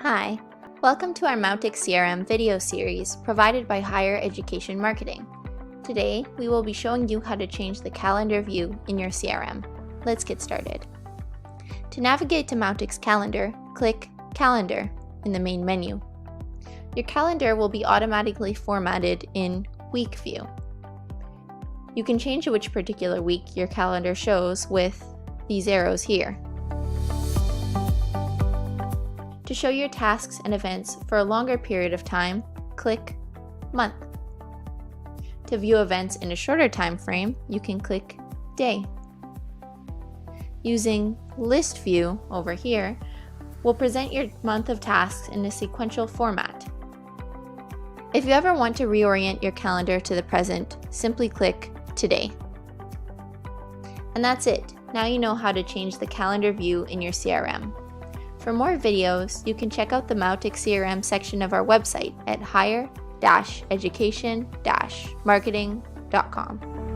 Hi, welcome to our Mautic CRM video series provided by Higher Education Marketing. Today, we will be showing you how to change the calendar view in your CRM. Let's get started. To navigate to Mautic's calendar, click Calendar in the main menu. Your calendar will be automatically formatted in Week View. You can change which particular week your calendar shows with these arrows here. To show your tasks and events for a longer period of time, click Month. To view events in a shorter time frame, you can click Day. Using List View over here will present your month of tasks in a sequential format. If you ever want to reorient your calendar to the present, simply click Today. And that's it. Now you know how to change the calendar view in your CRM. For more videos, you can check out the Mautic CRM section of our website at higher-education-marketing.com.